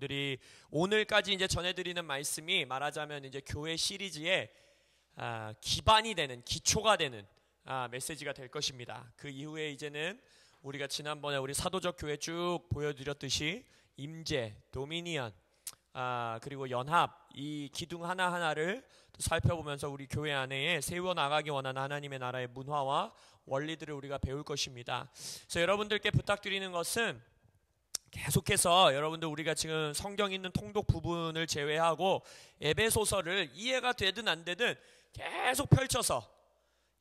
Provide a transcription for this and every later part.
여러분들이 오늘까지 이제 전해드리는 말씀이 말하자면 이제 교회 시리즈의 기반이 되는, 기초가 되는 메시지가 될 것입니다. 그 이후에 이제는 우리가 지난번에 우리 사도적 교회 쭉 보여드렸듯이 임재, 도미니언, 그리고 연합, 이 기둥 하나하나를 살펴보면서 우리 교회 안에 세워나가기 원하는 하나님의 나라의 문화와 원리들을 우리가 배울 것입니다. 그래서 여러분들께 부탁드리는 것은 계속해서 여러분들 우리가 지금 성경 있는 통독 부분을 제외하고 에베소서를 이해가 되든 안 되든 계속 펼쳐서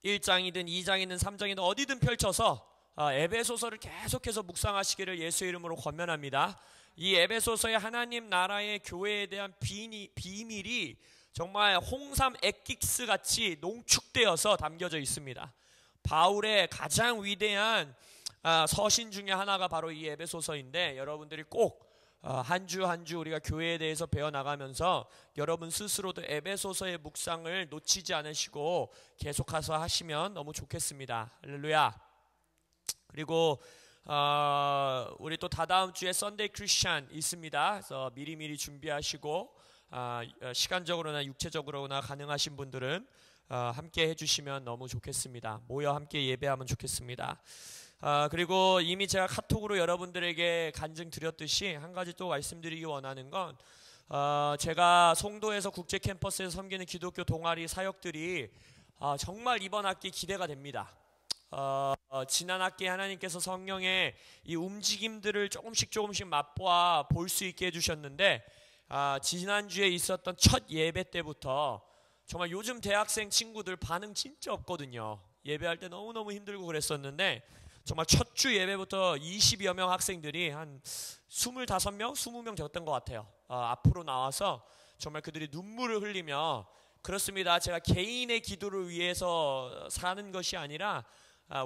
1장이든 2장이든 3장이든 어디든 펼쳐서 에베소서를 계속해서 묵상하시기를 예수의 이름으로 권면합니다. 이 에베소서의 하나님 나라의 교회에 대한 비밀이 정말 홍삼 액기스 같이 농축되어서 담겨져 있습니다. 바울의 가장 위대한 서신 중에 하나가 바로 이 에베소서인데, 여러분들이 꼭 한 주 한 주 우리가 교회에 대해서 배워나가면서 여러분 스스로도 에베소서의 묵상을 놓치지 않으시고 계속해서 하시면 너무 좋겠습니다. 할렐루야. 그리고 우리 또 다다음 주에 썬데이 크리스찬 있습니다. 그래서 미리미리 준비하시고 시간적으로나 육체적으로나 가능하신 분들은 함께 해주시면 너무 좋겠습니다. 모여 함께 예배하면 좋겠습니다. 그리고 이미 제가 카톡으로 여러분들에게 간증 드렸듯이 한 가지 또 말씀드리기 원하는 건 제가 송도에서 국제 캠퍼스에서 섬기는 기독교 동아리 사역들이 정말 이번 학기 기대가 됩니다. 지난 학기에 하나님께서 성령의 이 움직임들을 조금씩 맛보아 볼 수 있게 해주셨는데, 지난주에 있었던 첫 예배 때부터 정말 요즘 대학생 친구들 반응 진짜 없거든요. 예배할 때 너무너무 힘들고 그랬었는데 정말 첫 주 예배부터 20여 명 학생들이 한 25명, 20명 되었던 것 같아요. 앞으로 나와서 정말 그들이 눈물을 흘리며, 그렇습니다, 제가 개인의 기도를 위해서 사는 것이 아니라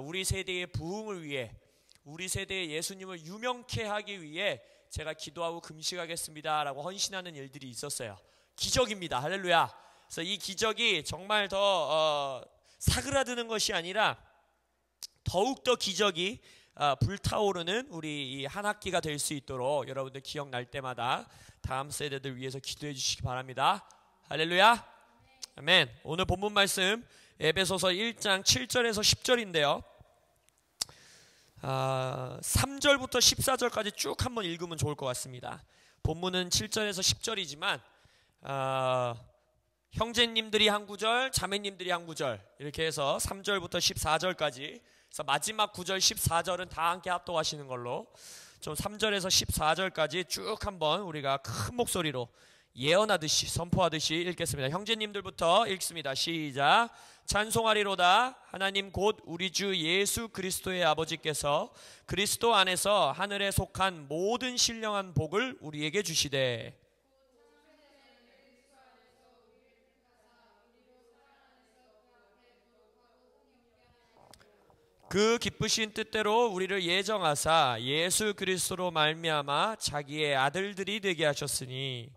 우리 세대의 부흥을 위해, 우리 세대의 예수님을 유명케 하기 위해 제가 기도하고 금식하겠습니다 라고 헌신하는 일들이 있었어요. 기적입니다. 할렐루야. 그래서 이 기적이 정말 더 사그라드는 것이 아니라 더욱더 기적이 불타오르는 우리 이 한 학기가 될 수 있도록 여러분들 기억날 때마다 다음 세대들 위해서 기도해 주시기 바랍니다. 할렐루야. 아멘. 오늘 본문 말씀 에베소서 1장 7절에서 10절인데요. 3절부터 14절까지 쭉 한번 읽으면 좋을 것 같습니다. 본문은 7절에서 10절이지만 형제님들이 한 구절, 자매님들이 한 구절, 이렇게 해서 3절부터 14절까지, 그래서 마지막 9절 14절은 다 함께 합독하시는 걸로 좀 3절에서 14절까지 쭉 한번 우리가 큰 목소리로 예언하듯이 선포하듯이 읽겠습니다. 형제님들부터 읽습니다. 시작. 찬송하리로다. 하나님 곧 우리 주 예수 그리스도의 아버지께서 그리스도 안에서 하늘에 속한 모든 신령한 복을 우리에게 주시되, 그 기쁘신 뜻대로 우리를 예정하사 예수 그리스도로 말미암아 자기의 아들들이 되게 하셨으니,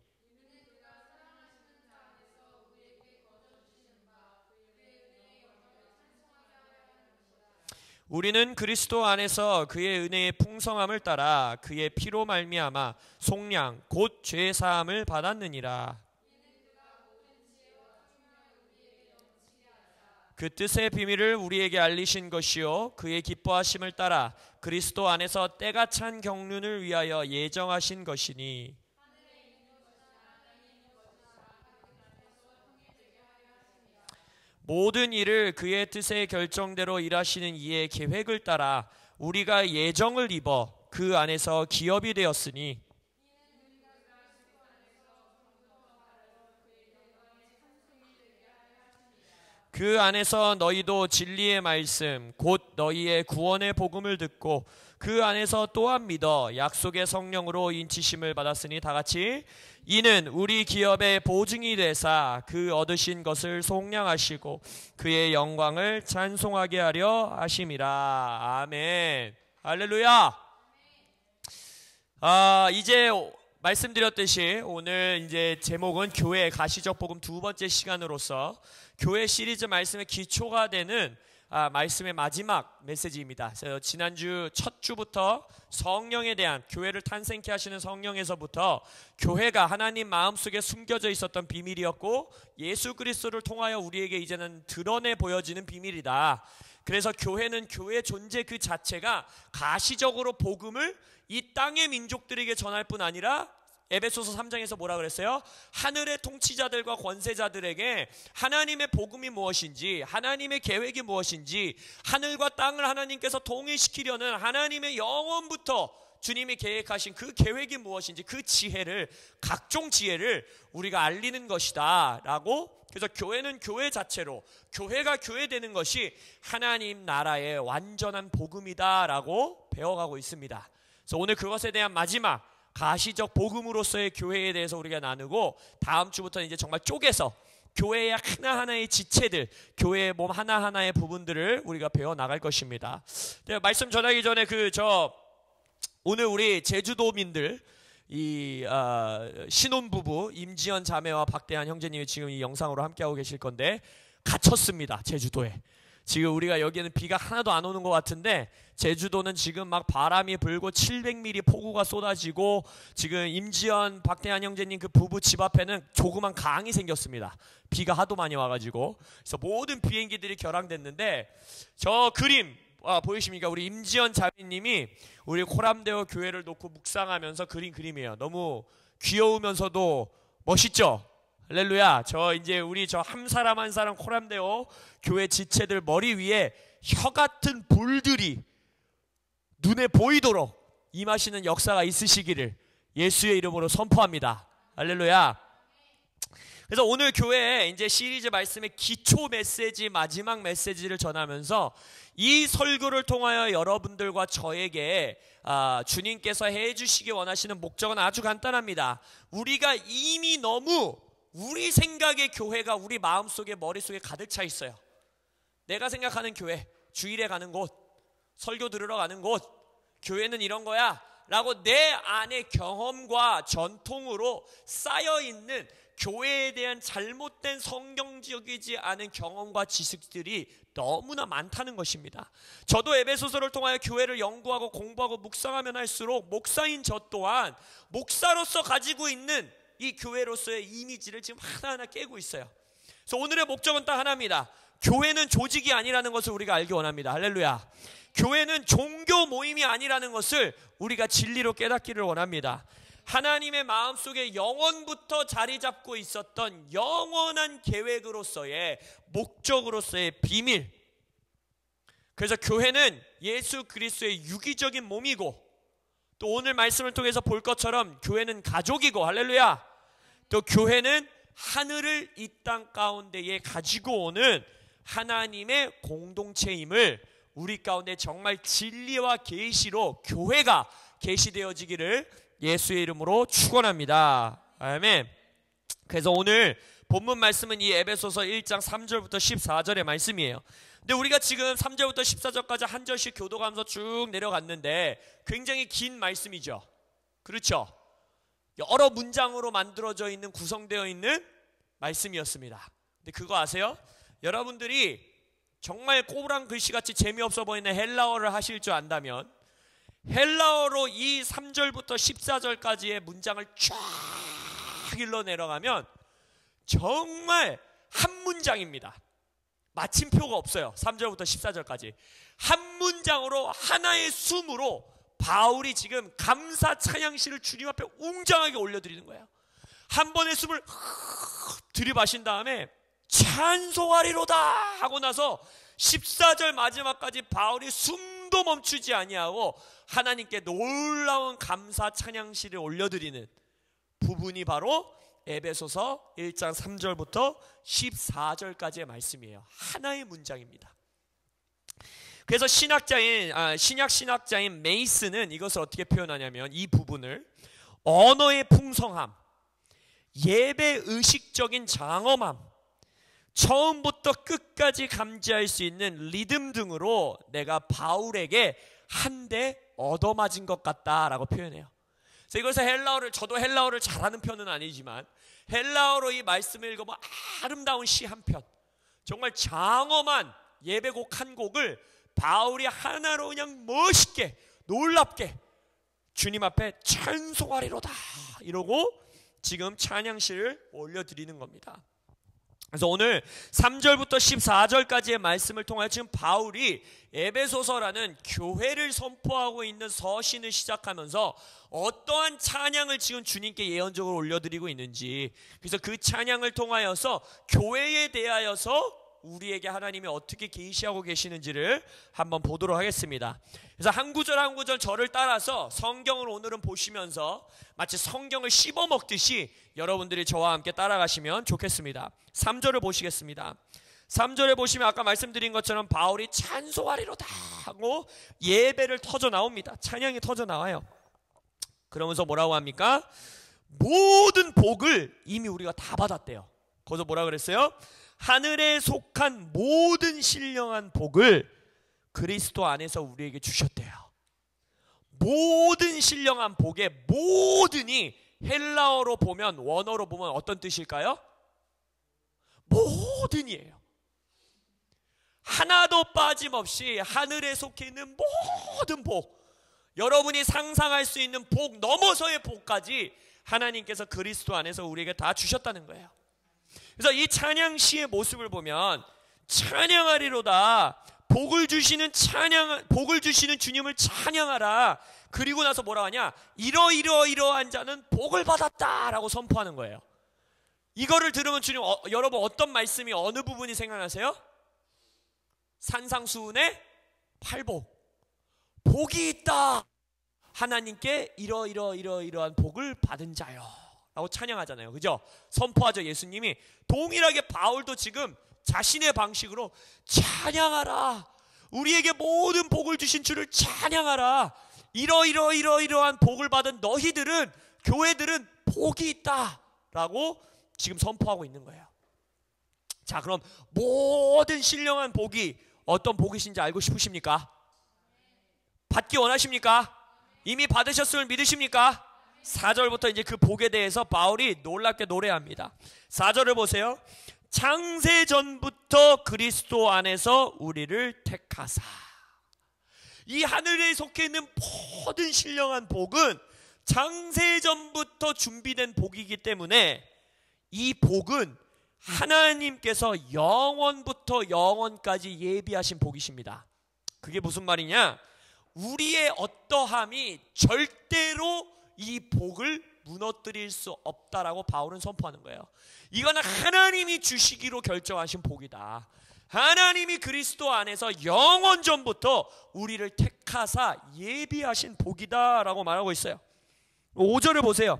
우리는 그리스도 안에서 그의 은혜의 풍성함을 따라 그의 피로 말미암아 속량 곧 죄 사함을 받았느니라. 그 뜻의 비밀을 우리에게 알리신 것이요 그의 기뻐하심을 따라 그리스도 안에서 때가 찬 경륜을 위하여 예정하신 것이니, 모든 일을 그의 뜻의 결정대로 일하시는 이의 계획을 따라 우리가 예정을 입어 그 안에서 기업이 되었으니, 그 안에서 너희도 진리의 말씀 곧 너희의 구원의 복음을 듣고 그 안에서 또한 믿어 약속의 성령으로 인치심을 받았으니, 다 같이 이는 우리 기업의 보증이 되사 그 얻으신 것을 속량하시고 그의 영광을 찬송하게 하려 하심이라. 아멘. 할렐루야. 이제 말씀드렸듯이 오늘 이제 제목은 교회 가시적 복음 두 번째 시간으로서 교회 시리즈 말씀의 기초가 되는 말씀의 마지막 메시지입니다. 지난주 첫 주부터 성령에 대한, 교회를 탄생케 하시는 성령에서부터 교회가 하나님 마음속에 숨겨져 있었던 비밀이었고 예수 그리스도를 통하여 우리에게 이제는 드러내 보여지는 비밀이다. 그래서 교회는 교회의 존재 그 자체가 가시적으로 복음을 이 땅의 민족들에게 전할 뿐 아니라 에베소서 3장에서 뭐라 그랬어요? 하늘의 통치자들과 권세자들에게 하나님의 복음이 무엇인지, 하나님의 계획이 무엇인지, 하늘과 땅을 하나님께서 통일시키려는 하나님의 영원부터 주님이 계획하신 그 계획이 무엇인지, 그 지혜를, 각종 지혜를 우리가 알리는 것이다 라고. 그래서 교회는 교회 자체로, 교회가 교회 되는 것이 하나님 나라의 완전한 복음이다 라고 배워가고 있습니다. 그래서 오늘 그것에 대한 마지막 가시적 복음으로서의 교회에 대해서 우리가 나누고, 다음 주부터는 이제 정말 쪼개서 교회의 하나하나의 지체들, 교회의 몸 하나하나의 부분들을 우리가 배워 나갈 것입니다. 말씀 전하기 전에 오늘 우리 제주도민들, 이 신혼부부 임지연 자매와 박대한 형제님이 지금 이 영상으로 함께하고 계실 건데, 갇혔습니다. 제주도에. 지금 우리가 여기는 비가 하나도 안 오는 것 같은데 제주도는 지금 막 바람이 불고 700mm 폭우가 쏟아지고, 지금 임지연 박대한 형제님 그 부부 집 앞에는 조그만 강이 생겼습니다. 비가 하도 많이 와가지고. 그래서 모든 비행기들이 결항됐는데, 저 그림 보이십니까? 우리 임지연 자매님이 우리 코람데오 교회를 놓고 묵상하면서 그린 그림이에요. 너무 귀여우면서도 멋있죠? 할렐루야. 우리 한 사람 한 사람 코람데오 교회 지체들 머리 위에 혀 같은 불들이 눈에 보이도록 임하시는 역사가 있으시기를 예수의 이름으로 선포합니다. 할렐루야. 그래서 오늘 교회에 이제 시리즈 말씀의 기초 메시지, 마지막 메시지를 전하면서 이 설교를 통하여 여러분들과 저에게 주님께서 해주시기 원하시는 목적은 아주 간단합니다. 우리가 이미 너무 우리 생각의 교회가 우리 마음속에, 머릿속에 가득 차 있어요. 내가 생각하는 교회, 주일에 가는 곳, 설교 들으러 가는 곳, 교회는 이런 거야 라고 내 안에 경험과 전통으로 쌓여있는 교회에 대한 잘못된 성경적이지 않은 경험과 지식들이 너무나 많다는 것입니다. 저도 에베소서를 통하여 교회를 연구하고 공부하고 묵상하면 할수록 목사인 저 또한 목사로서 가지고 있는 이 교회로서의 이미지를 지금 하나하나 깨고 있어요. 그래서 오늘의 목적은 딱 하나입니다. 교회는 조직이 아니라는 것을 우리가 알기 원합니다. 할렐루야. 교회는 종교 모임이 아니라는 것을 우리가 진리로 깨닫기를 원합니다. 하나님의 마음속에 영원부터 자리 잡고 있었던 영원한 계획으로서의, 목적으로서의 비밀. 그래서 교회는 예수 그리스도의 유기적인 몸이고, 또 오늘 말씀을 통해서 볼 것처럼 교회는 가족이고, 할렐루야. 또 교회는 하늘을 이 땅 가운데에 가지고 오는 하나님의 공동체임을 우리 가운데 정말 진리와 계시로 교회가 계시되어지기를 예수의 이름으로 축원합니다. 아멘. 그래서 오늘 본문 말씀은 이 에베소서 1장 3절부터 14절의 말씀이에요. 근데 우리가 지금 3절부터 14절까지 한 절씩 교도가면서 쭉 내려갔는데 굉장히 긴 말씀이죠. 그렇죠? 여러 문장으로 만들어져 있는, 구성되어 있는 말씀이었습니다. 근데 그거 아세요? 여러분들이 정말 꼬부랑 글씨같이 재미없어 보이는 헬라어를 하실 줄 안다면 헬라어로 이 3절부터 14절까지의 문장을 쫙 일러 내려가면 정말 한 문장입니다. 마침표가 없어요. 3절부터 14절까지 한 문장으로, 하나의 숨으로 바울이 지금 감사 찬양시를 주님 앞에 웅장하게 올려드리는 거예요. 한 번의 숨을 들이마신 다음에 찬송하리로다 하고 나서 14절 마지막까지 바울이 숨도 멈추지 아니하고 하나님께 놀라운 감사 찬양시를 올려드리는 부분이 바로 에베소서 1장 3절부터 14절까지의 말씀이에요. 하나의 문장입니다. 그래서 신약 신학자인 메이슨은 이것을 어떻게 표현하냐면, 이 부분을 언어의 풍성함, 예배 의식적인 장엄함, 처음부터 끝까지 감지할 수 있는 리듬 등으로 내가 바울에게 한 대 얻어맞은 것 같다라고 표현해요. 그래서 이것을 헬라어를, 저도 헬라어를 잘하는 편은 아니지만 헬라어로 이 말씀을 읽어보면 아름다운 시 한 편, 정말 장엄한 예배곡 한 곡을 바울이 하나로 그냥 멋있게 놀랍게 주님 앞에 찬송하리로다 이러고 지금 찬양시를 올려드리는 겁니다. 그래서 오늘 3절부터 14절까지의 말씀을 통하여 지금 바울이 에베소서라는 교회를 선포하고 있는 서신을 시작하면서 어떠한 찬양을 지금 주님께 예언적으로 올려드리고 있는지, 그래서 그 찬양을 통하여서 교회에 대하여서 우리에게 하나님이 어떻게 계시하고 계시는지를 한번 보도록 하겠습니다. 그래서 한 구절 한 구절 저를 따라서 성경을 오늘은 보시면서 마치 성경을 씹어 먹듯이 여러분들이 저와 함께 따라가시면 좋겠습니다. 3절을 보시겠습니다. 3절에 보시면 아까 말씀드린 것처럼 바울이 찬송하리로다 하고 예배를 터져 나옵니다. 찬양이 터져 나와요. 그러면서 뭐라고 합니까? 모든 복을 이미 우리가 다 받았대요. 거기서 뭐라 그랬어요? 하늘에 속한 모든 신령한 복을 그리스도 안에서 우리에게 주셨대요. 모든 신령한 복의 모든이 헬라어로 보면, 원어로 보면 어떤 뜻일까요? 모든이에요. 하나도 빠짐없이 하늘에 속해 있는 모든 복, 여러분이 상상할 수 있는 복 넘어서의 복까지 하나님께서 그리스도 안에서 우리에게 다 주셨다는 거예요. 그래서 이 찬양시의 모습을 보면 찬양하리로다, 복을 주시는 주님을 찬양하라. 그리고 나서 뭐라 하냐? 이러한 자는 복을 받았다라고 선포하는 거예요. 이거를 들으면 주님, 여러분 어떤 말씀이 어느 부분이 생각나세요? 산상수훈의 팔복. 복이 있다. 하나님께 이러한 복을 받은 자요 라고 찬양하잖아요. 그죠? 선포하죠. 예수님이. 동일하게 바울도 지금 자신의 방식으로 찬양하라. 우리에게 모든 복을 주신 주를 찬양하라. 이러한 복을 받은 너희들은, 교회들은 복이 있다 라고 지금 선포하고 있는 거예요. 자, 그럼 모든 신령한 복이 어떤 복이신지 알고 싶으십니까? 받기 원하십니까? 이미 받으셨음을 믿으십니까? 4절부터 이제 그 복에 대해서 바울이 놀랍게 노래합니다. 4절을 보세요. 창세전부터 그리스도 안에서 우리를 택하사. 이 하늘에 속해 있는 모든 신령한 복은 창세전부터 준비된 복이기 때문에 이 복은 하나님께서 영원부터 영원까지 예비하신 복이십니다. 그게 무슨 말이냐? 우리의 어떠함이 절대로 이 복을 무너뜨릴 수 없다라고 바울은 선포하는 거예요. 이거는 하나님이 주시기로 결정하신 복이다. 하나님이 그리스도 안에서 영원 전부터 우리를 택하사 예비하신 복이다 라고 말하고 있어요. 5절을 보세요.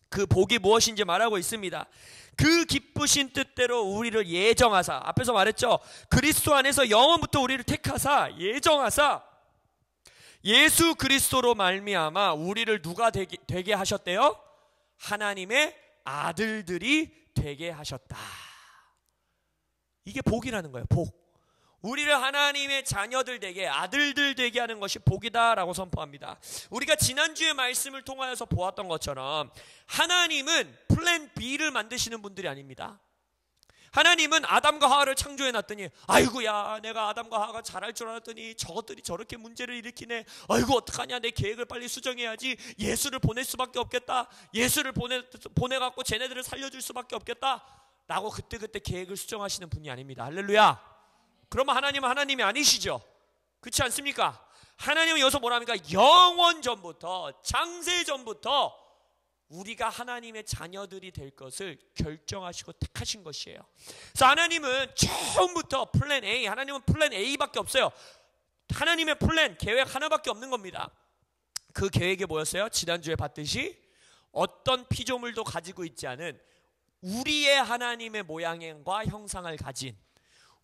그 복이 무엇인지 말하고 있습니다. 그 기쁘신 뜻대로 우리를 예정하사, 앞에서 말했죠. 그리스도 안에서 영원부터 우리를 택하사 예정하사 예수 그리스도로 말미암아 우리를 누가 되게 하셨대요? 하나님의 아들들이 되게 하셨다. 이게 복이라는 거예요. 복. 우리를 하나님의 자녀들 되게, 아들들 되게 하는 것이 복이다라고 선포합니다. 우리가 지난주의 말씀을 통하여서 보았던 것처럼 하나님은 플랜 B를 만드시는 분들이 아닙니다. 하나님은 아담과 하와를 창조해놨더니 아이고야, 내가 아담과 하와가 잘할 줄 알았더니 저것들이 저렇게 문제를 일으키네. 아이고 어떡하냐, 내 계획을 빨리 수정해야지. 예수를 보낼 수밖에 없겠다. 예수를 보내갖고 쟤네들을 살려줄 수밖에 없겠다 라고 그때 계획을 수정하시는 분이 아닙니다. 할렐루야. 그러면 하나님은 하나님이 아니시죠. 그렇지 않습니까? 하나님은 여기서 뭐라 합니까? 영원 전부터, 창세 전부터 우리가 하나님의 자녀들이 될 것을 결정하시고 택하신 것이에요. 그래서 하나님은 처음부터 플랜 A, 하나님은 플랜 A밖에 없어요. 하나님의 플랜, 계획 하나밖에 없는 겁니다. 그 계획이 뭐였어요? 지난주에 봤듯이 어떤 피조물도 가지고 있지 않은 우리의 하나님의 모양과 형상을 가진,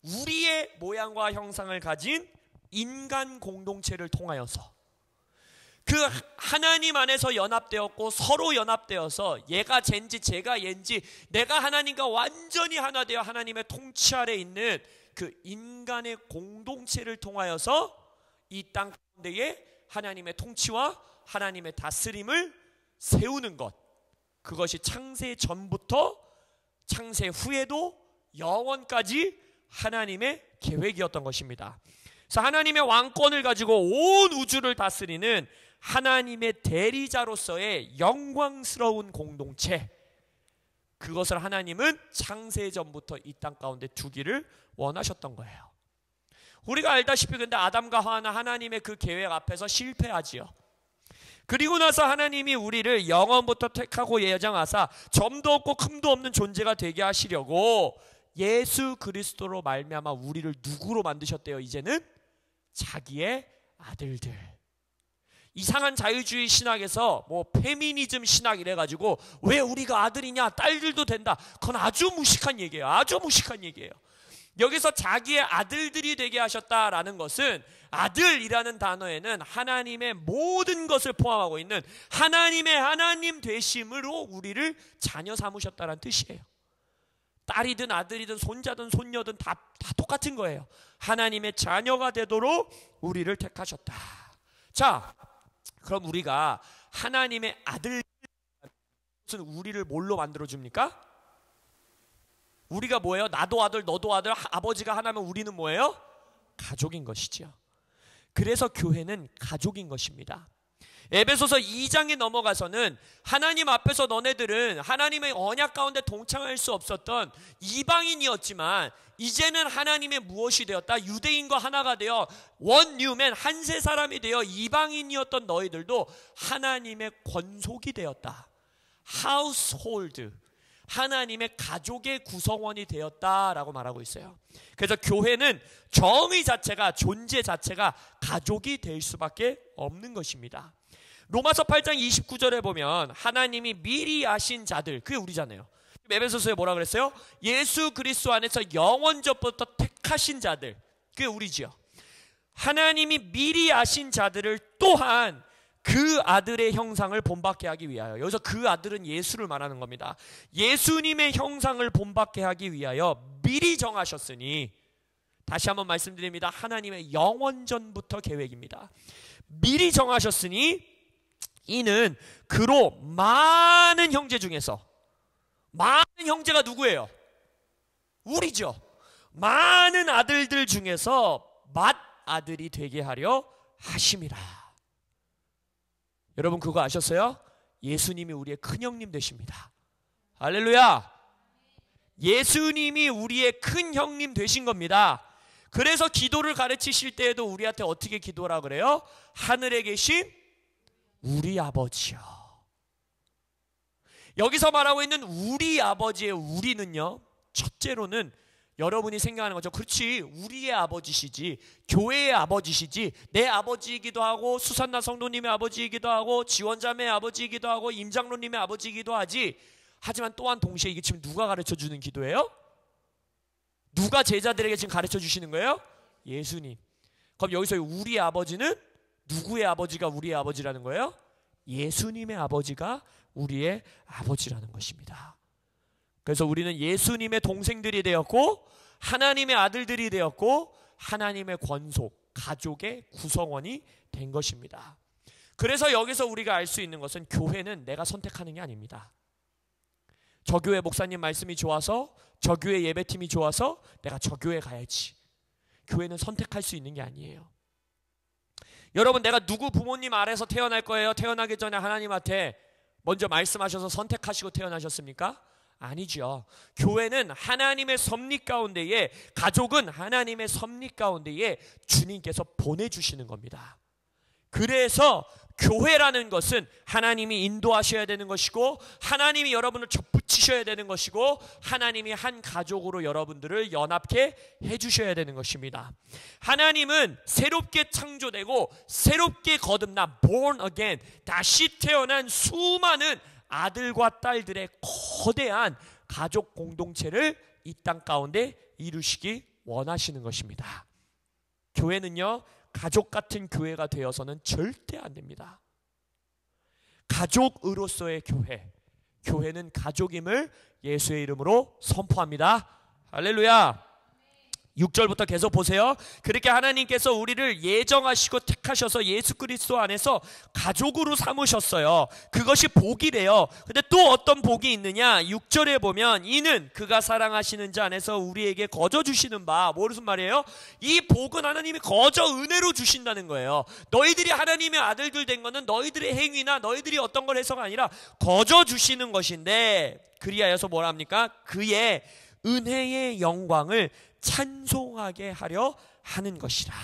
우리의 모양과 형상을 가진 인간 공동체를 통하여서 그 하나님 안에서 연합되었고 서로 연합되어서 얘가 쟤인지 제가 얘인지 내가 하나님과 완전히 하나 되어 하나님의 통치 아래 있는 그 인간의 공동체를 통하여서 이 땅 가운데에 하나님의 통치와 하나님의 다스림을 세우는 것, 그것이 창세 전부터 창세 후에도 영원까지 하나님의 계획이었던 것입니다. 그래서 하나님의 왕권을 가지고 온 우주를 다스리는 하나님의 대리자로서의 영광스러운 공동체, 그것을 하나님은 창세전부터 이 땅 가운데 두기를 원하셨던 거예요. 우리가 알다시피 근데 아담과 하와는 하나님의 그 계획 앞에서 실패하지요. 그리고 나서 하나님이 우리를 영원부터 택하고 예정하사 점도 없고 흠도 없는 존재가 되게 하시려고 예수 그리스도로 말미암아 우리를 누구로 만드셨대요? 이제는 자기의 아들들. 이상한 자유주의 신학에서 뭐 페미니즘 신학 이래가지고 왜 우리가 아들이냐, 딸들도 된다, 그건 아주 무식한 얘기예요. 아주 무식한 얘기예요. 여기서 자기의 아들들이 되게 하셨다라는 것은, 아들이라는 단어에는 하나님의 모든 것을 포함하고 있는 하나님의 하나님 되심으로 우리를 자녀 삼으셨다는 뜻이에요. 딸이든 아들이든 손자든 손녀든 다 똑같은 거예요. 하나님의 자녀가 되도록 우리를 택하셨다. 자, 그럼 우리가 하나님의 아들, 우리를 뭘로 만들어줍니까? 우리가 뭐예요? 나도 아들 너도 아들, 아버지가 하나면 우리는 뭐예요? 가족인 것이죠. 그래서 교회는 가족인 것입니다. 에베소서 2장에 넘어가서는 하나님 앞에서 너네들은 하나님의 언약 가운데 동참할 수 없었던 이방인이었지만 이제는 하나님의 무엇이 되었다? 유대인과 하나가 되어 원 뉴맨, 한 세 사람이 되어 이방인이었던 너희들도 하나님의 권속이 되었다. 하우스홀드, 하나님의 가족의 구성원이 되었다라고 말하고 있어요. 그래서 교회는 정의 자체가, 존재 자체가 가족이 될 수밖에 없는 것입니다. 로마서 8장 29절에 보면 하나님이 미리 아신 자들, 그게 우리잖아요. 에베소서에 뭐라 그랬어요? 예수 그리스도 안에서 영원전부터 택하신 자들, 그게 우리지요. 하나님이 미리 아신 자들을 또한 그 아들의 형상을 본받게 하기 위하여, 여기서 그 아들은 예수를 말하는 겁니다. 예수님의 형상을 본받게 하기 위하여 미리 정하셨으니, 다시 한번 말씀드립니다. 하나님의 영원전부터 계획입니다. 미리 정하셨으니 이는 그로 많은 형제 중에서, 많은 형제가 누구예요? 우리죠. 많은 아들들 중에서 맏아들이 되게 하려 하심이라. 여러분 그거 아셨어요? 예수님이 우리의 큰형님 되십니다. 할렐루야. 예수님이 우리의 큰형님 되신 겁니다. 그래서 기도를 가르치실 때에도 우리한테 어떻게 기도라 그래요? 하늘에 계신 우리 아버지요. 여기서 말하고 있는 우리 아버지의 우리는요, 첫째로는 여러분이 생각하는 거죠. 그렇지, 우리의 아버지시지, 교회의 아버지시지, 내 아버지이기도 하고 수산나 성도님의 아버지이기도 하고 지원자매의 아버지이기도 하고 임장로님의 아버지이기도 하지. 하지만 또한 동시에 이게 지금 누가 가르쳐주는 기도예요? 누가 제자들에게 지금 가르쳐주시는 거예요? 예수님. 그럼 여기서 우리 아버지는 누구의 아버지가 우리의 아버지라는 거예요? 예수님의 아버지가 우리의 아버지라는 것입니다. 그래서 우리는 예수님의 동생들이 되었고 하나님의 아들들이 되었고 하나님의 권속, 가족의 구성원이 된 것입니다. 그래서 여기서 우리가 알 수 있는 것은 교회는 내가 선택하는 게 아닙니다. 저 교회 목사님 말씀이 좋아서, 저 교회 예배팀이 좋아서 내가 저 교회 가야지. 교회는 선택할 수 있는 게 아니에요. 여러분, 내가 누구 부모님 아래서 태어날 거예요? 태어나기 전에 하나님한테 먼저 말씀하셔서 선택하시고 태어나셨습니까? 아니죠. 교회는 하나님의 섭리 가운데에, 가족은 하나님의 섭리 가운데에 주님께서 보내주시는 겁니다. 그래서 교회라는 것은 하나님이 인도하셔야 되는 것이고, 하나님이 여러분을 접붙이셔야 되는 것이고, 하나님이 한 가족으로 여러분들을 연합케 해주셔야 되는 것입니다. 하나님은 새롭게 창조되고 새롭게 거듭난 born again, 다시 태어난 수많은 아들과 딸들의 거대한 가족 공동체를 이 땅 가운데 이루시기 원하시는 것입니다. 교회는요, 가족 같은 교회가 되어서는 절대 안 됩니다. 가족으로서의 교회, 교회는 가족임을 예수의 이름으로 선포합니다. 할렐루야. 6절부터 계속 보세요. 그렇게 하나님께서 우리를 예정하시고 택하셔서 예수 그리스도 안에서 가족으로 삼으셨어요. 그것이 복이래요. 근데 또 어떤 복이 있느냐? 6절에 보면 이는 그가 사랑하시는 자 안에서 우리에게 거저 주시는 바. 무슨 말이에요? 이 복은 하나님이 거저 은혜로 주신다는 거예요. 너희들이 하나님의 아들들 된 것은 너희들의 행위나 너희들이 어떤 걸 해서가 아니라 거저 주시는 것인데, 그리하여서 뭐라 합니까? 그의 은혜의 영광을 찬송하게 하려 하는 것이라.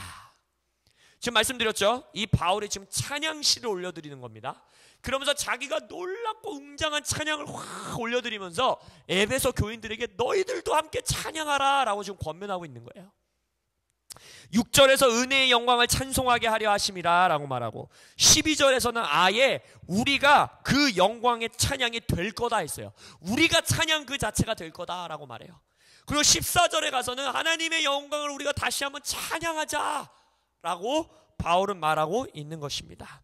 지금 말씀드렸죠? 이 바울이 지금 찬양시를 올려드리는 겁니다. 그러면서 자기가 놀랍고 웅장한 찬양을 확 올려드리면서 에베소 교인들에게 너희들도 함께 찬양하라 라고 지금 권면하고 있는 거예요. 6절에서 은혜의 영광을 찬송하게 하려 하심이라 라고 말하고, 12절에서는 아예 우리가 그 영광의 찬양이 될 거다 했어요. 우리가 찬양 그 자체가 될 거다 라고 말해요. 그리고 14절에 가서는 하나님의 영광을 우리가 다시 한번 찬양하자 라고 바울은 말하고 있는 것입니다.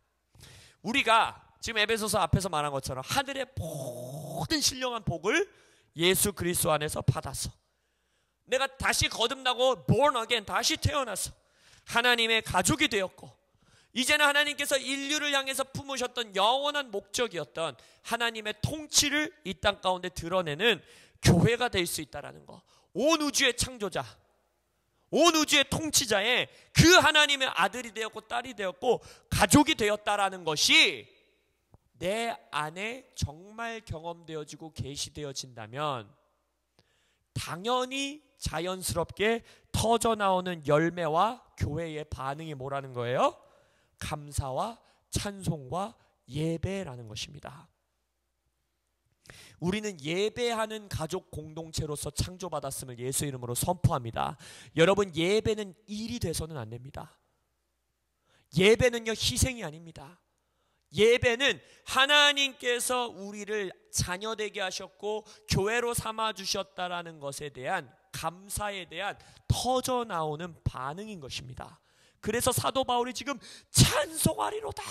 우리가 지금 에베소서 앞에서 말한 것처럼 하늘의 모든 신령한 복을 예수 그리스도 안에서 받았어. 내가 다시 거듭나고 born again, 다시 태어나서 하나님의 가족이 되었고, 이제는 하나님께서 인류를 향해서 품으셨던 영원한 목적이었던 하나님의 통치를 이 땅 가운데 드러내는 교회가 될 수 있다는 거. 온 우주의 창조자, 온 우주의 통치자의 그 하나님의 아들이 되었고 딸이 되었고 가족이 되었다라는 것이 내 안에 정말 경험되어지고 계시되어진다면 당연히 자연스럽게 터져나오는 열매와 교회의 반응이 뭐라는 거예요? 감사와 찬송과 예배라는 것입니다. 우리는 예배하는 가족 공동체로서 창조받았음을 예수 이름으로 선포합니다. 여러분, 예배는 일이 돼서는 안 됩니다. 예배는요, 희생이 아닙니다. 예배는 하나님께서 우리를 자녀되게 하셨고 교회로 삼아주셨다라는 것에 대한 감사에 대한 터져나오는 반응인 것입니다. 그래서 사도 바울이 지금 찬송하리로다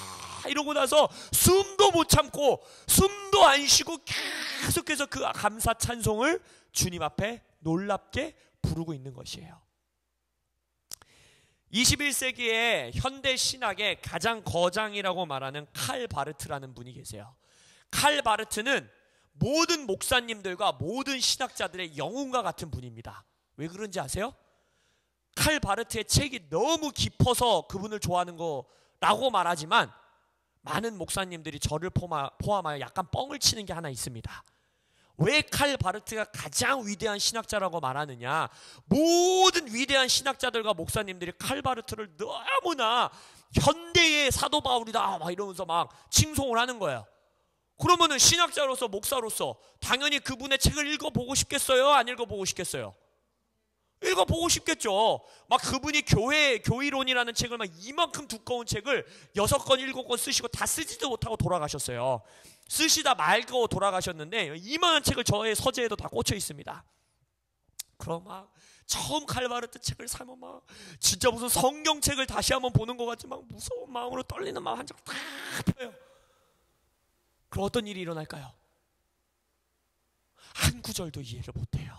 이러고 나서 숨도 못 참고 숨도 안 쉬고 계속해서 그 감사 찬송을 주님 앞에 놀랍게 부르고 있는 것이에요. 21세기의 현대 신학의 가장 거장이라고 말하는 칼 바르트라는 분이 계세요. 칼 바르트는 모든 목사님들과 모든 신학자들의 영웅과 같은 분입니다. 왜 그런지 아세요? 칼 바르트의 책이 너무 깊어서 그분을 좋아하는 거라고 말하지만 많은 목사님들이 저를 포함하여 약간 뻥을 치는 게 하나 있습니다. 왜 칼 바르트가 가장 위대한 신학자라고 말하느냐? 모든 위대한 신학자들과 목사님들이 칼 바르트를 너무나 현대의 사도 바울이다 막 이러면서 막 칭송을 하는 거예요. 그러면은 신학자로서 목사로서 당연히 그분의 책을 읽어보고 싶겠어요? 안 읽어보고 싶겠어요? 읽어보고 싶겠죠. 막 그분이 교의론이라는 책을 막 이만큼 두꺼운 책을 6권 7권 쓰시고 다 쓰지도 못하고 돌아가셨어요. 쓰시다 말고 돌아가셨는데 이만한 책을 저의 서재에도 다 꽂혀 있습니다. 그럼 막 처음 칼바르트 책을 사면 막 진짜 무슨 성경책을 다시 한번 보는 것 같이 막 무서운 마음으로 떨리는 마음 한 장 다 펴요. 그럼 어떤 일이 일어날까요? 한 구절도 이해를 못해요.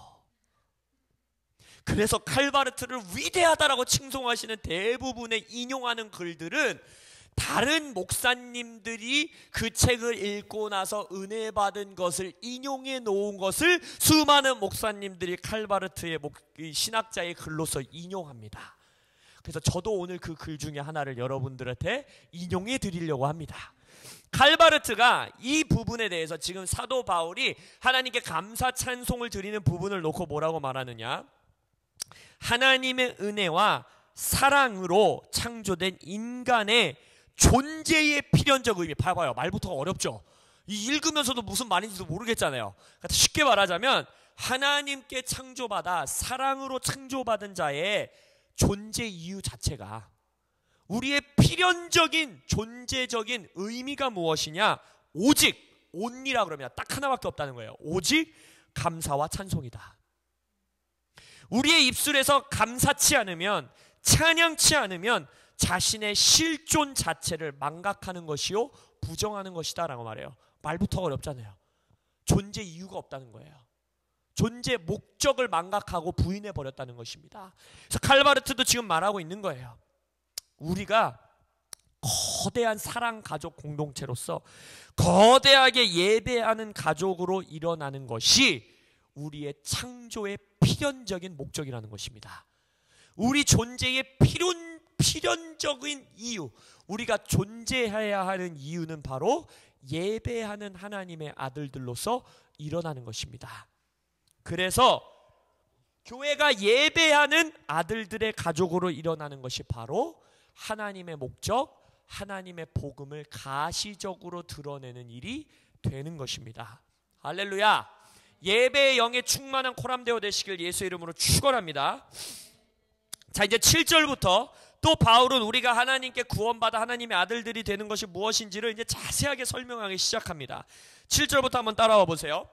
그래서 칼바르트를 위대하다라고 칭송하시는 대부분의 인용하는 글들은 다른 목사님들이 그 책을 읽고 나서 은혜 받은 것을 인용해 놓은 것을 수많은 목사님들이 칼바르트의 신학자의 글로서 인용합니다. 그래서 저도 오늘 그 글 중에 하나를 여러분들한테 인용해 드리려고 합니다. 칼바르트가 이 부분에 대해서 지금 사도 바울이 하나님께 감사 찬송을 드리는 부분을 놓고 뭐라고 말하느냐? 하나님의 은혜와 사랑으로 창조된 인간의 존재의 필연적 의미. 봐봐요, 말부터가 어렵죠. 읽으면서도 무슨 말인지도 모르겠잖아요. 쉽게 말하자면 하나님께 창조받아 사랑으로 창조받은 자의 존재 이유 자체가, 우리의 필연적인 존재적인 의미가 무엇이냐? 오직, only라 그러면 딱 하나밖에 없다는 거예요. 오직 감사와 찬송이다. 우리의 입술에서 감사치 않으면, 찬양치 않으면 자신의 실존 자체를 망각하는 것이요 부정하는 것이다 라고 말해요. 말부터 어렵잖아요. 존재 이유가 없다는 거예요. 존재 목적을 망각하고 부인해 버렸다는 것입니다. 그래서 칼바르트도 지금 말하고 있는 거예요. 우리가 거대한 사랑 가족 공동체로서 거대하게 예배하는 가족으로 일어나는 것이 우리의 창조의 필연적인 목적이라는 것입니다. 우리 존재의 필연적인 이유, 우리가 존재해야 하는 이유는 바로 예배하는 하나님의 아들들로서 일어나는 것입니다. 그래서 교회가 예배하는 아들들의 가족으로 일어나는 것이 바로 하나님의 목적, 하나님의 복음을 가시적으로 드러내는 일이 되는 것입니다. 할렐루야. 예배의 영에 충만한 코람데오 되시길 예수 이름으로 축원합니다. 자, 이제 7절부터 또 바울은 우리가 하나님께 구원받아 하나님의 아들들이 되는 것이 무엇인지를 이제 자세하게 설명하기 시작합니다. 7절부터 한번 따라와 보세요.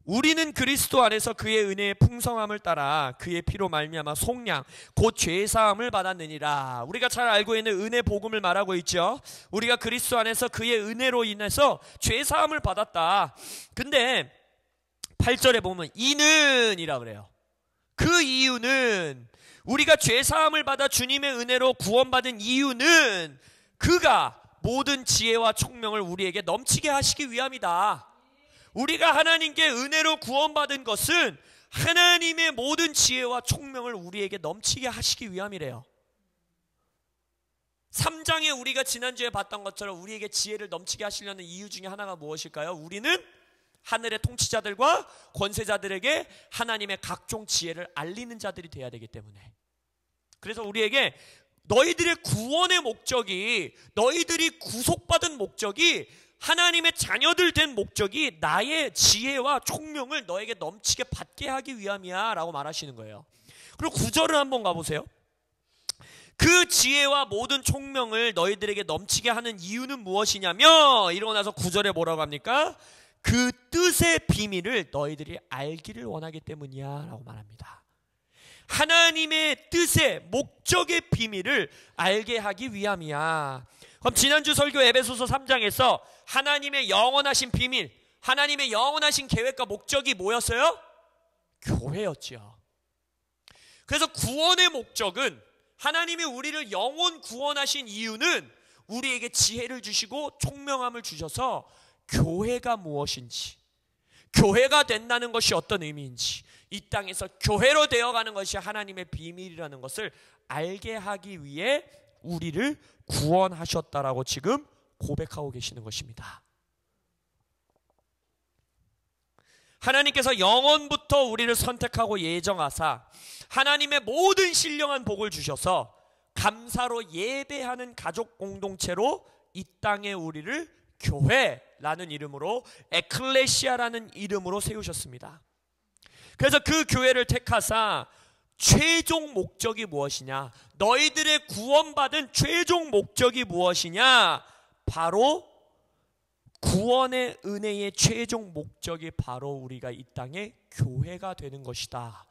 우리는 그리스도 안에서 그의 은혜의 풍성함을 따라 그의 피로 말미암아 속량 곧 죄사함을 받았느니라. 우리가 잘 알고 있는 은혜 복음을 말하고 있죠. 우리가 그리스도 안에서 그의 은혜로 인해서 죄사함을 받았다. 근데 8절에 보면 이는 이라 그래요. 그 이유는, 우리가 죄사함을 받아 주님의 은혜로 구원받은 이유는 그가 모든 지혜와 총명을 우리에게 넘치게 하시기 위함이다. 우리가 하나님께 은혜로 구원받은 것은 하나님의 모든 지혜와 총명을 우리에게 넘치게 하시기 위함이래요. 3장에 우리가 지난주에 봤던 것처럼 우리에게 지혜를 넘치게 하시려는 이유 중에 하나가 무엇일까요? 우리는 하늘의 통치자들과 권세자들에게 하나님의 각종 지혜를 알리는 자들이 되어야 되기 때문에. 그래서 우리에게 너희들의 구원의 목적이, 너희들이 구속받은 목적이, 하나님의 자녀들 된 목적이 나의 지혜와 총명을 너에게 넘치게 받게 하기 위함이야 라고 말하시는 거예요. 그리고 9절을 한번 가보세요. 그 지혜와 모든 총명을 너희들에게 넘치게 하는 이유는 무엇이냐며, 이러고 나서 9절에 뭐라고 합니까? 그 뜻의 비밀을 너희들이 알기를 원하기 때문이야 라고 말합니다. 하나님의 뜻의 목적의 비밀을 알게 하기 위함이야. 그럼 지난주 설교 에베소서 3장에서 하나님의 영원하신 비밀, 하나님의 영원하신 계획과 목적이 뭐였어요? 교회였죠. 그래서 구원의 목적은, 하나님이 우리를 영원 구원하신 이유는 우리에게 지혜를 주시고 총명함을 주셔서 교회가 무엇인지, 교회가 된다는 것이 어떤 의미인지, 이 땅에서 교회로 되어가는 것이 하나님의 비밀이라는 것을 알게 하기 위해 우리를 구원하셨다라고 지금 고백하고 계시는 것입니다. 하나님께서 영원부터 우리를 선택하고 예정하사 하나님의 모든 신령한 복을 주셔서 감사로 예배하는 가족 공동체로 이 땅에 우리를 교회라는 이름으로, 에클레시아라는 이름으로 세우셨습니다. 그래서 그 교회를 택하사 최종 목적이 무엇이냐, 너희들의 구원받은 최종 목적이 무엇이냐, 바로 구원의 은혜의 최종 목적이 바로 우리가 이 땅에 교회가 되는 것이다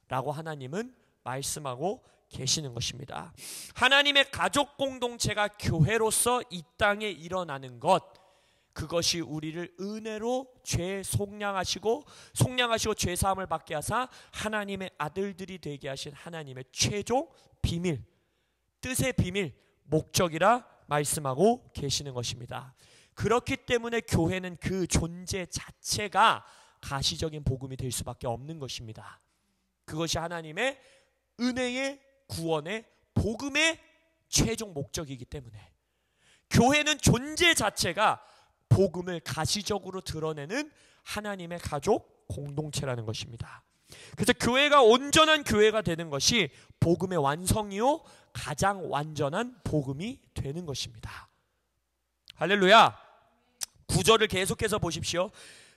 라고 하나님은 말씀하고 계시는 것입니다. 하나님의 가족 공동체가 교회로서 이 땅에 일어나는 것, 그것이 우리를 은혜로 죄 속량하시고 죄 사함을 받게 하사 하나님의 아들들이 되게 하신 하나님의 최종 비밀, 뜻의 비밀, 목적이라 말씀하고 계시는 것입니다. 그렇기 때문에 교회는 그 존재 자체가 가시적인 복음이 될 수밖에 없는 것입니다. 그것이 하나님의 은혜의 구원의 복음의 최종 목적이기 때문에 교회는 존재 자체가 복음을 가시적으로 드러내는 하나님의 가족 공동체라는 것입니다. 그래서 교회가 온전한 교회가 되는 것이 복음의 완성이요 가장 완전한 복음이 되는 것입니다. 할렐루야. 9절을 계속해서 보십시오.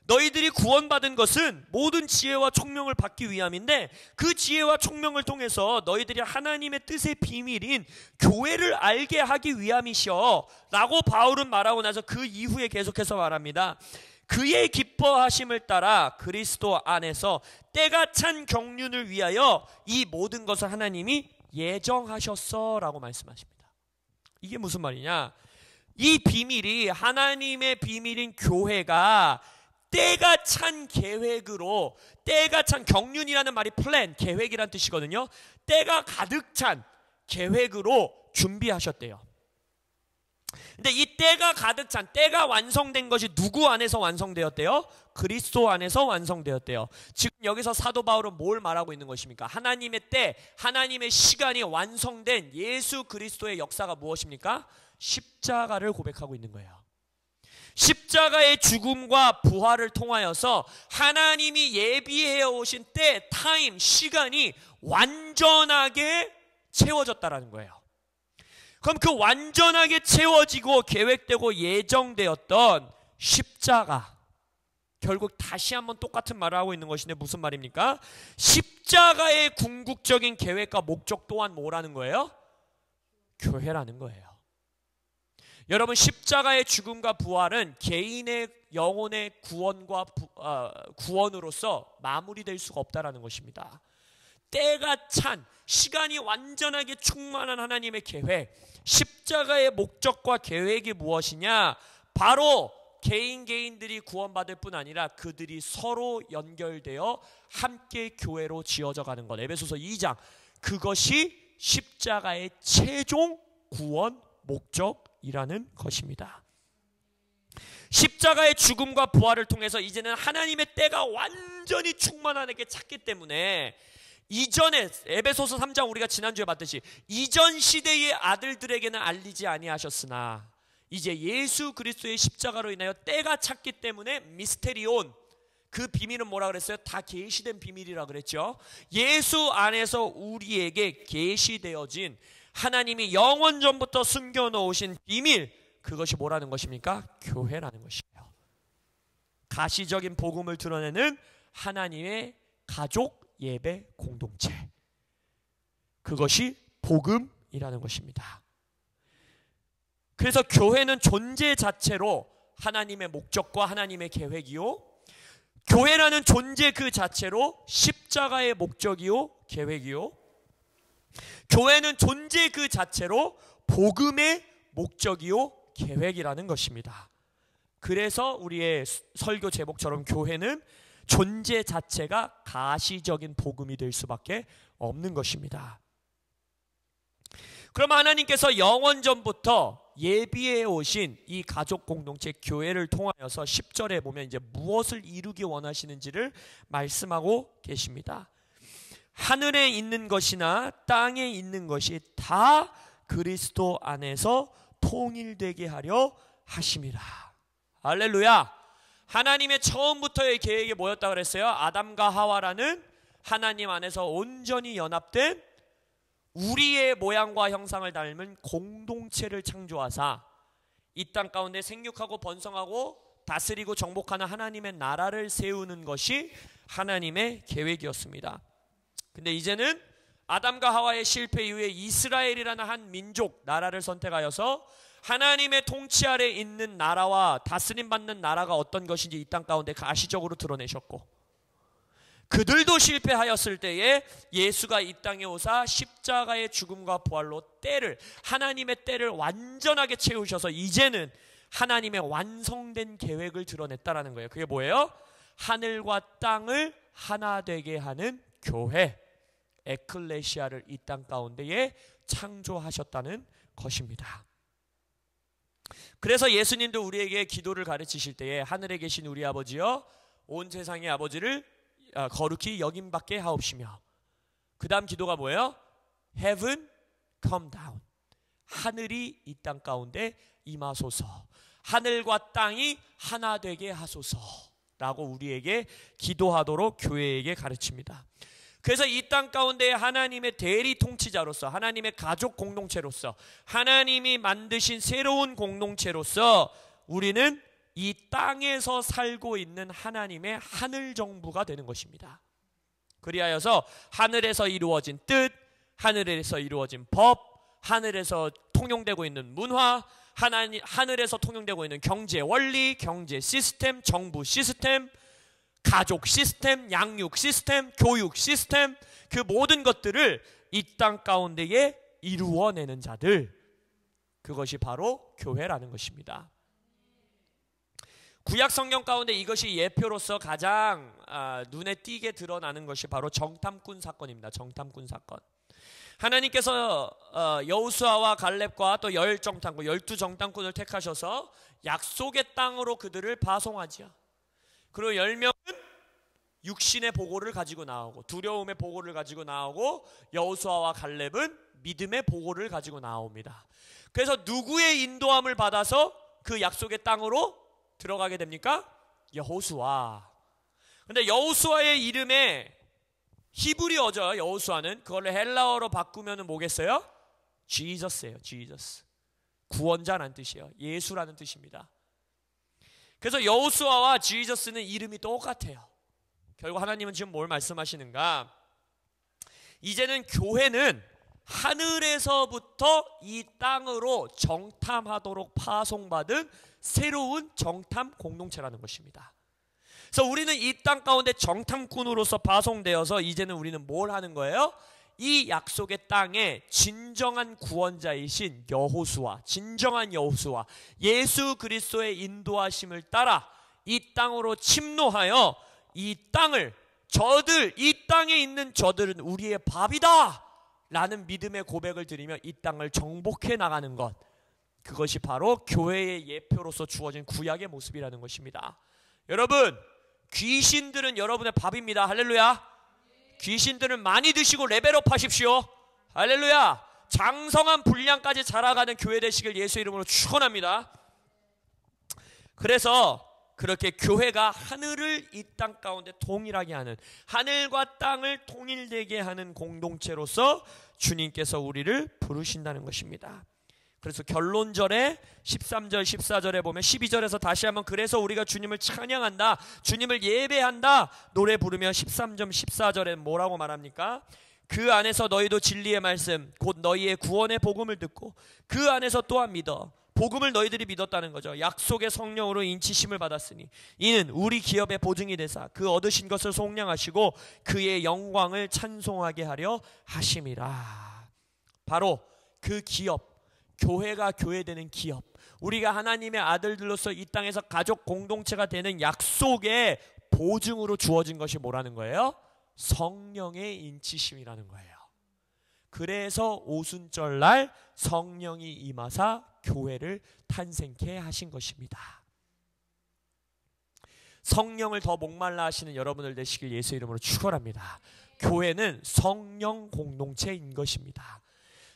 너희들이 구원받은 것은 모든 지혜와 총명을 받기 위함인데 그 지혜와 총명을 통해서 너희들이 하나님의 뜻의 비밀인 교회를 알게 하기 위함이시여 라고 바울은 말하고 나서 그 이후에 계속해서 말합니다. 그의 기뻐하심을 따라 그리스도 안에서 때가 찬 경륜을 위하여 이 모든 것을 하나님이 예정하셨어 라고 말씀하십니다. 이게 무슨 말이냐, 이 비밀이, 하나님의 비밀인 교회가 때가 찬 계획으로, 때가 찬, 경륜이라는 말이 플랜, 계획이란 뜻이거든요. 때가 가득 찬 계획으로 준비하셨대요. 근데 이 때가 가득 찬, 때가 완성된 것이 누구 안에서 완성되었대요? 그리스도 안에서 완성되었대요. 지금 여기서 사도 바울은 뭘 말하고 있는 것입니까? 하나님의 때, 하나님의 시간이 완성된 예수 그리스도의 역사가 무엇입니까? 십자가를 고백하고 있는 거예요. 십자가의 죽음과 부활을 통하여서 하나님이 예비해 오신 때, 타임, 시간이 완전하게 채워졌다라는 거예요. 그럼 그 완전하게 채워지고 계획되고 예정되었던 십자가, 결국 다시 한번 똑같은 말을 하고 있는 것인데 무슨 말입니까? 십자가의 궁극적인 계획과 목적 또한 뭐라는 거예요? 교회라는 거예요. 여러분, 십자가의 죽음과 부활은 개인의 영혼의 구원과 구원으로서 마무리될 수가 없다라는 것입니다. 때가 찬, 시간이 완전하게 충만한 하나님의 계획, 십자가의 목적과 계획이 무엇이냐? 바로 개인들이 구원받을 뿐 아니라 그들이 서로 연결되어 함께 교회로 지어져 가는 것. 에베소서 2장, 그것이 십자가의 최종 구원 목적이라는 것입니다. 십자가의 죽음과 부활을 통해서 이제는 하나님의 때가 완전히 충만하게 찼기 때문에, 이전에 에베소서 3장 우리가 지난주에 봤듯이 이전 시대의 아들들에게는 알리지 아니하셨으나 이제 예수 그리스도의 십자가로 인하여 때가 찼기 때문에 미스테리온, 그 비밀은 뭐라 그랬어요? 다 계시된 비밀이라 그랬죠. 예수 안에서 우리에게 계시되어진 하나님이 영원 전부터 숨겨놓으신 비밀, 그것이 뭐라는 것입니까? 교회라는 것이에요. 가시적인 복음을 드러내는 하나님의 가족 예배 공동체, 그것이 복음이라는 것입니다. 그래서 교회는 존재 자체로 하나님의 목적과 하나님의 계획이요, 교회라는 존재 그 자체로 십자가의 목적이요 계획이요, 교회는 존재 그 자체로 복음의 목적이요 계획이라는 것입니다. 그래서 우리의 설교 제목처럼 교회는 존재 자체가 가시적인 복음이 될 수밖에 없는 것입니다. 그럼 하나님께서 영원 전부터 예비해 오신 이 가족 공동체 교회를 통하여서 10절에 보면 이제 무엇을 이루기 원하시는지를 말씀하고 계십니다. 하늘에 있는 것이나 땅에 있는 것이 다 그리스도 안에서 통일되게 하려 하심이라. 할렐루야. 하나님의 처음부터의 계획이 뭐였다고 그랬어요? 아담과 하와라는 하나님 안에서 온전히 연합된 우리의 모양과 형상을 닮은 공동체를 창조하사 이 땅 가운데 생육하고 번성하고 다스리고 정복하는 하나님의 나라를 세우는 것이 하나님의 계획이었습니다. 근데 이제는 아담과 하와의 실패 이후에 이스라엘이라는 한 민족, 나라를 선택하여서 하나님의 통치 아래 있는 나라와 다스림받는 나라가 어떤 것인지 이 땅 가운데 가시적으로 드러내셨고, 그들도 실패하였을 때에 예수가 이 땅에 오사 십자가의 죽음과 부활로 때를, 하나님의 때를 완전하게 채우셔서 이제는 하나님의 완성된 계획을 드러냈다라는 거예요. 그게 뭐예요? 하늘과 땅을 하나 되게 하는 교회, 에클레시아를 이 땅 가운데에 창조하셨다는 것입니다. 그래서 예수님도 우리에게 기도를 가르치실 때에 하늘에 계신 우리 아버지여, 온 세상의 아버지를 거룩히 여김받게 하옵시며, 그 다음 기도가 뭐예요? Heaven come down, 하늘이 이 땅 가운데 임하소서, 하늘과 땅이 하나 되게 하소서 라고 우리에게 기도하도록 교회에게 가르칩니다. 그래서 이 땅 가운데 하나님의 대리 통치자로서, 하나님의 가족 공동체로서, 하나님이 만드신 새로운 공동체로서 우리는 이 땅에서 살고 있는 하나님의 하늘 정부가 되는 것입니다. 그리하여서 하늘에서 이루어진 뜻, 하늘에서 이루어진 법, 하늘에서 통용되고 있는 문화, 하늘에서 통용되고 있는 경제 원리, 경제 시스템, 정부 시스템, 가족 시스템, 양육 시스템, 교육 시스템, 그 모든 것들을 이 땅 가운데에 이루어내는 자들, 그것이 바로 교회라는 것입니다. 구약 성경 가운데 이것이 예표로서 가장 눈에 띄게 드러나는 것이 바로 정탐꾼 사건입니다. 정탐꾼 사건. 하나님께서 여호수아와 갈렙과 또 12정탐꾼을 택하셔서 약속의 땅으로 그들을 파송하지요. 그리고 10명은 육신의 보고를 가지고 나오고 두려움의 보고를 가지고 나오고 여호수아와 갈렙은 믿음의 보고를 가지고 나옵니다. 그래서 누구의 인도함을 받아서 그 약속의 땅으로 들어가게 됩니까? 여호수아. 근데 여호수아의 이름에 히브리어죠. 여호수아는 그걸 헬라어로 바꾸면은 뭐겠어요? 지저스예요. 지저스. 구원자라는 뜻이에요. 예수라는 뜻입니다. 그래서 여호수아와 지저스는 이름이 똑같아요. 결국 하나님은 지금 뭘 말씀하시는가? 이제는 교회는 하늘에서부터 이 땅으로 정탐하도록 파송받은 새로운 정탐 공동체라는 것입니다. 그래서 우리는 이 땅 가운데 정탐꾼으로서 파송되어서 이제는 우리는 뭘 하는 거예요? 이 약속의 땅에 진정한 구원자이신 여호수아, 진정한 여호수아, 예수 그리스도의 인도하심을 따라 이 땅으로 침노하여 이 땅을 이 땅에 있는 저들은 우리의 밥이다 라는 믿음의 고백을 드리며 이 땅을 정복해 나가는 것, 그것이 바로 교회의 예표로서 주어진 구약의 모습이라는 것입니다. 여러분, 귀신들은 여러분의 밥입니다. 할렐루야. 귀신들은 많이 드시고 레벨업 하십시오. 할렐루야. 장성한 분량까지 자라가는 교회 되시길 예수 이름으로 축원합니다. 그래서 그렇게 교회가 하늘을 이 땅 가운데 동일하게 하는, 하늘과 땅을 통일되게 하는 공동체로서 주님께서 우리를 부르신다는 것입니다. 그래서 결론절에 13절 14절에 보면 12절에서 다시 한번 그래서 우리가 주님을 찬양한다, 주님을 예배한다 노래 부르며 13절 14절에 뭐라고 말합니까? 그 안에서 너희도 진리의 말씀 곧 너희의 구원의 복음을 듣고 그 안에서 또한 믿어. 복음을 너희들이 믿었다는 거죠. 약속의 성령으로 인치심을 받았으니 이는 우리 기업의 보증이 되사 그 얻으신 것을 속량하시고 그의 영광을 찬송하게 하려 하심이라. 바로 그 기업, 교회가 교회되는 기업, 우리가 하나님의 아들들로서 이 땅에서 가족 공동체가 되는 약속의 보증으로 주어진 것이 뭐라는 거예요? 성령의 인치심이라는 거예요. 그래서 오순절날 성령이 임하사 교회를 탄생케 하신 것입니다. 성령을 더 목말라 하시는 여러분들 되시길 예수 이름으로 축원합니다. 교회는 성령 공동체인 것입니다.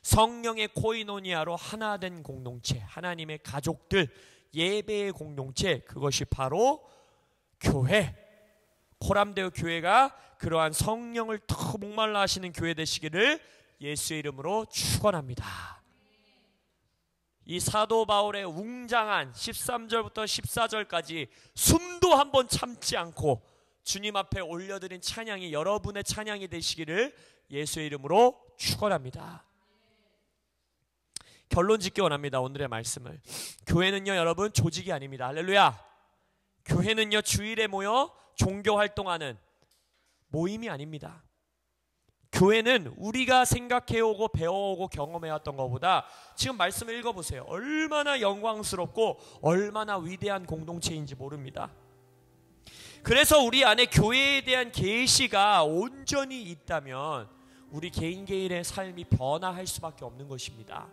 성령의 코이노니아로 하나 된 공동체, 하나님의 가족들, 예배의 공동체, 그것이 바로 교회. 코람데오 교회가 그러한 성령을 더 목말라 하시는 교회 되시기를 예수의 이름으로 축원합니다. 이 사도 바울의 웅장한 13절부터 14절까지 숨도 한번 참지 않고 주님 앞에 올려드린 찬양이 여러분의 찬양이 되시기를 예수의 이름으로 축원합니다. 결론 짓기 원합니다. 오늘의 말씀을. 교회는요 여러분 조직이 아닙니다. 할렐루야. 교회는요 주일에 모여 종교활동하는 모임이 아닙니다. 교회는 우리가 생각해오고 배워오고 경험해왔던 것보다 지금 말씀을 읽어보세요. 얼마나 영광스럽고 얼마나 위대한 공동체인지 모릅니다. 그래서 우리 안에 교회에 대한 계시가 온전히 있다면 우리 개인의 삶이 변화할 수밖에 없는 것입니다.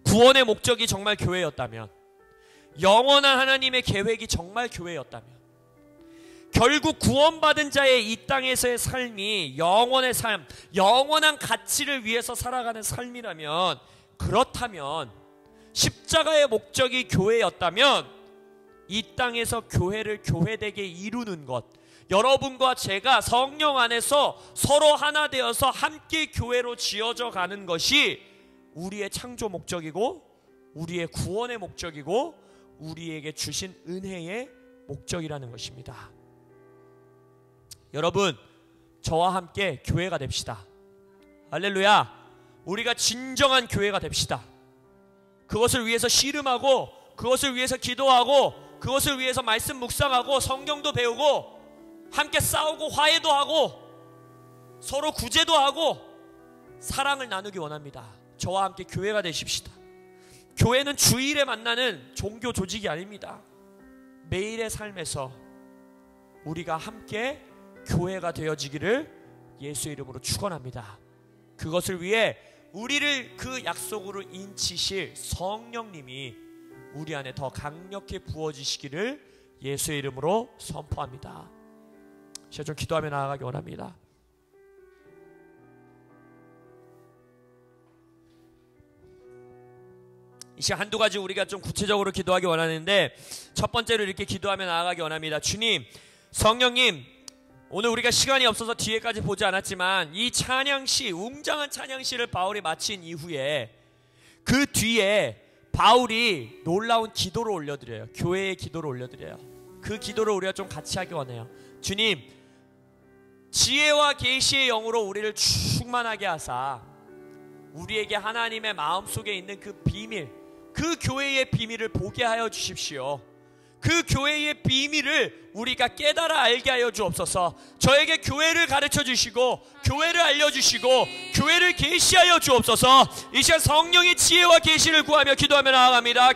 구원의 목적이 정말 교회였다면, 영원한 하나님의 계획이 정말 교회였다면, 결국 구원받은 자의 이 땅에서의 삶이 영원의 삶, 영원한 가치를 위해서 살아가는 삶이라면, 그렇다면 십자가의 목적이 교회였다면 이 땅에서 교회를 교회되게 이루는 것, 여러분과 제가 성령 안에서 서로 하나 되어서 함께 교회로 지어져 가는 것이 우리의 창조 목적이고 우리의 구원의 목적이고 우리에게 주신 은혜의 목적이라는 것입니다. 여러분, 저와 함께 교회가 됩시다. 할렐루야. 우리가 진정한 교회가 됩시다. 그것을 위해서 씨름하고, 그것을 위해서 기도하고, 그것을 위해서 말씀 묵상하고 성경도 배우고 함께 싸우고 화해도 하고 서로 구제도 하고 사랑을 나누기 원합니다. 저와 함께 교회가 되십시다. 교회는 주일에 만나는 종교 조직이 아닙니다. 매일의 삶에서 우리가 함께 교회가 되어지기를 예수의 이름으로 축원합니다. 그것을 위해 우리를 그 약속으로 인치실 성령님이 우리 안에 더 강력히 부어지시기를 예수의 이름으로 선포합니다. 제가 좀 기도하며 나아가기 원합니다. 이 시간 한두 가지 우리가 좀 구체적으로 기도하기 원하는데, 첫 번째로 이렇게 기도하며 나아가기 원합니다. 주님, 성령님, 오늘 우리가 시간이 없어서 뒤에까지 보지 않았지만 이 찬양시, 웅장한 찬양시를 바울이 마친 이후에 그 뒤에 바울이 놀라운 기도를 올려드려요. 교회의 기도를 올려드려요. 그 기도를 우리가 좀 같이 하기 원해요. 주님, 지혜와 계시의 영으로 우리를 충만하게 하사 우리에게 하나님의 마음속에 있는 그 비밀, 그 교회의 비밀을 보게 하여 주십시오. 그 교회의 비밀을 우리가 깨달아 알게 하여 주옵소서. 저에게 교회를 가르쳐 주시고 교회를 알려주시고 교회를 계시하여 주옵소서. 이 시간 성령의 지혜와 계시를 구하며 기도하며 나아갑니다.